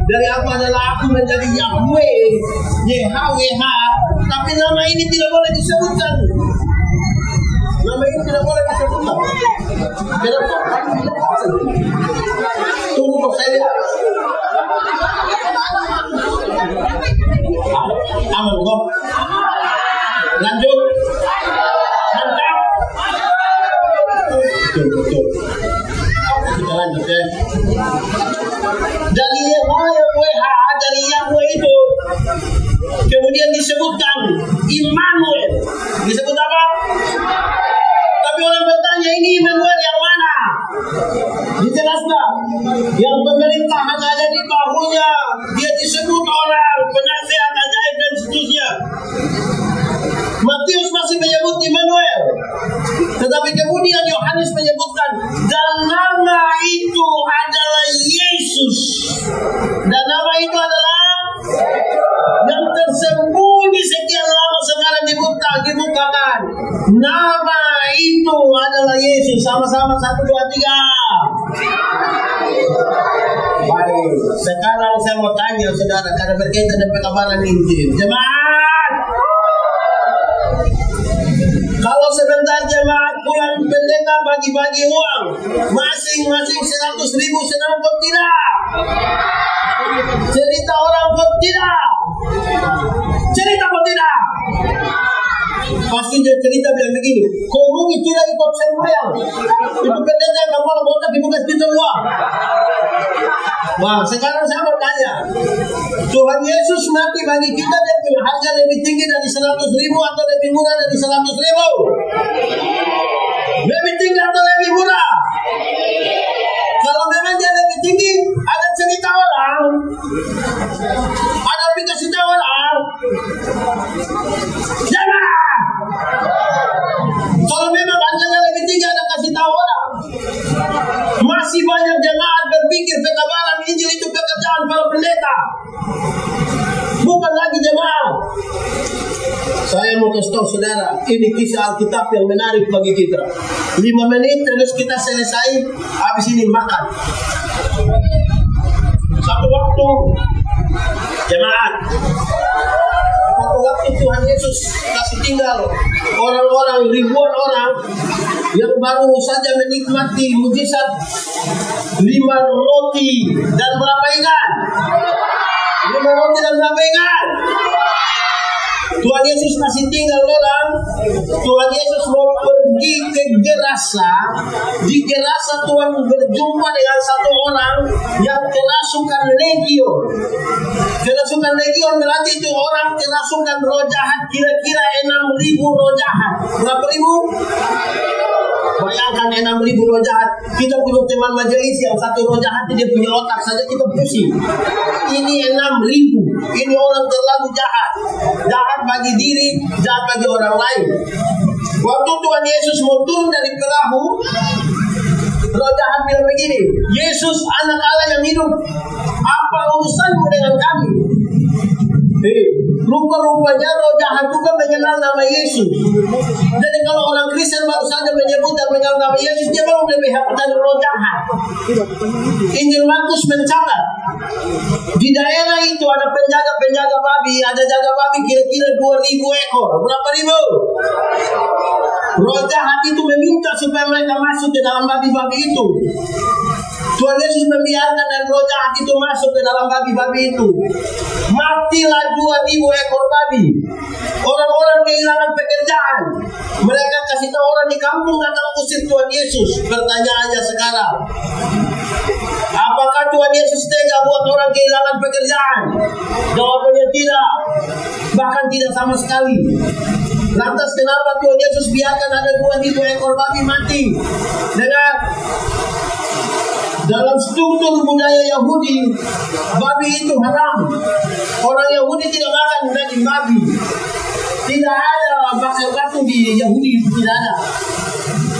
Dari aku adalah aku menjadi Yahweh, YHWH. Tapi nama ini tidak boleh disebutkan. Nama ini tidak boleh disebutkan. Kenapa? Tunggu kok saya lihat. Aman kok. Lanjut. Mantap. Betul. Kita lanjut ya. Dari YHWH, dari Yahweh itu kemudian disebutkan Immanuel. Disebut apa? Tapi orang bertanya, ini Immanuel yang mana? Dijelaskan, yang pemerintahan ada di bahunya. Dia disebut orang penasihat ajaib dan seterusnya. Matius masih menyebut Immanuel, tetapi kemudian Yohanes menyebutkan, dan nama itu adalah Yesus. Dan nama itu adalah yang tersembunyi sekian lama sekarang dibukakan. Nama itu adalah Yesus. Sama-sama 1, 2, 3. Baik, sekarang saya mau tanya saudara, karena berkaitan dengan pekabaran Injil. Jemaat, kalau sebentar jemaat pulang pendeta bagi-bagi uang masing-masing 100.000, senang kok tidak? Cerita orang kok tidak? Cerita kok tidak? Pasti dia cerita bilang begini, kau rugi tidak ikut sembahyang. Itu pendeta yang kamu botak dibuka pintu uang. Wah, sekarang saya bertanya, Tuhan Yesus mati bagi kita dengan harga lebih tinggi dari 100.000 atau lebih murah dari 100.000? Lebih tinggi atau lebih murah? Kalau memang dia lebih tinggi, ada cerita orang, ada aplikasi orang. Jangan. Kalau memang harganya lebih tinggi, ada kasih tahu orang. Masih banyak jemaat berpikir pekabaran Injil itu pekerjaan para pendeta, bukan lagi jemaat. Saya mau kasih tahu saudara, ini kisah Alkitab yang menarik bagi kita. 5 menit terus kita selesai, habis ini makan. Satu waktu jemaat, satu waktu Tuhan Yesus kasih tinggal orang-orang, ribuan orang yang baru saja menikmati mujizat 5 roti dan berapa ikan? 5 roti dan berapa ikan? Tuhan Yesus masih tinggal orang. Tuhan Yesus mau pergi ke Gerasa. Di Gerasa Tuhan berjumpa dengan satu orang yang kerasukan legion. Kerasukan legion berarti itu orang kerasukan roh jahat, kira-kira 6.000 roh jahat. Berapa ribu? Bayangkan 6.000 roh jahat. Kita punya teman majelis yang satu roh jahat, dia punya otak saja kita pusing. Ini 6.000. Ini orang terlalu jahat. Jahat bagi diri, jahat bagi orang lain. Waktu Tuhan Yesus mau turun dari perahu, roh jahat bilang begini, Yesus anak Allah yang hidup, apa urusanmu dengan kami? Rupa-rupanya roh jahat juga mengenal nama Yesus. Jadi kalau orang Kristen baru saja menyebut dan mengenal nama Yesus, dia baru lebih hebat dari roh jahat. Injil Markus mencatat, di daerah itu ada penjaga babi, ada jaga babi kira-kira 2.000 ekor. Berapa ribu? Roh jahat itu meminta supaya mereka masuk ke dalam babi-babi itu. Tuhan Yesus membiarkan dan roh jahat itu masuk ke dalam babi-babi itu. Matilah 2.000 ekor babi. Orang-orang kehilangan pekerjaan. Mereka kasih tahu orang di kampung datang usir Tuhan Yesus. Pertanyaannya sekarang, apakah Tuhan Yesus tega buat orang kehilangan pekerjaan? Jawabannya tidak. Bahkan tidak sama sekali. Lantas kenapa Tuhan Yesus biarkan ada 2.000 ekor babi mati? Dengar, dalam struktur budaya Yahudi, babi itu haram. Orang Yahudi tidak makan daging babi. Tidak ada bakar-bakar di Yahudi, tidak ada.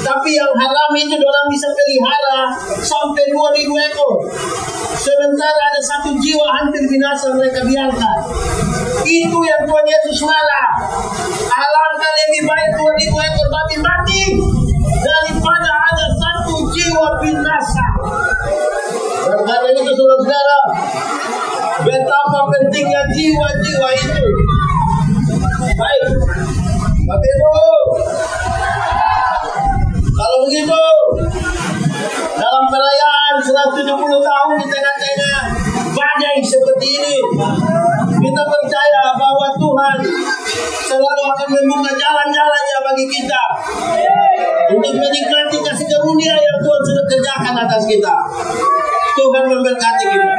Tapi yang haram itu orang bisa pelihara sampai 2.000 ekor. Sementara ada 1 jiwa hampir binasa mereka biarkan. Itu yang Tuhan Yesus marah. Alangkah lebih baik 2.000 ekor babi mati daripada ada 1 jiwa binasa. Karena itu saudara-saudara, betapa pentingnya jiwa-jiwa itu. Baik, Bapak Ibu, kalau begitu, dalam perayaan 170 tahun di tengah-tengah badai seperti ini, kita percaya bahwa Tuhan selalu akan membuka jalan-jalannya bagi kita untuk menikmati kasih karunia yang Tuhan sudah kerjakan atas kita. Tuhan memberkati kita.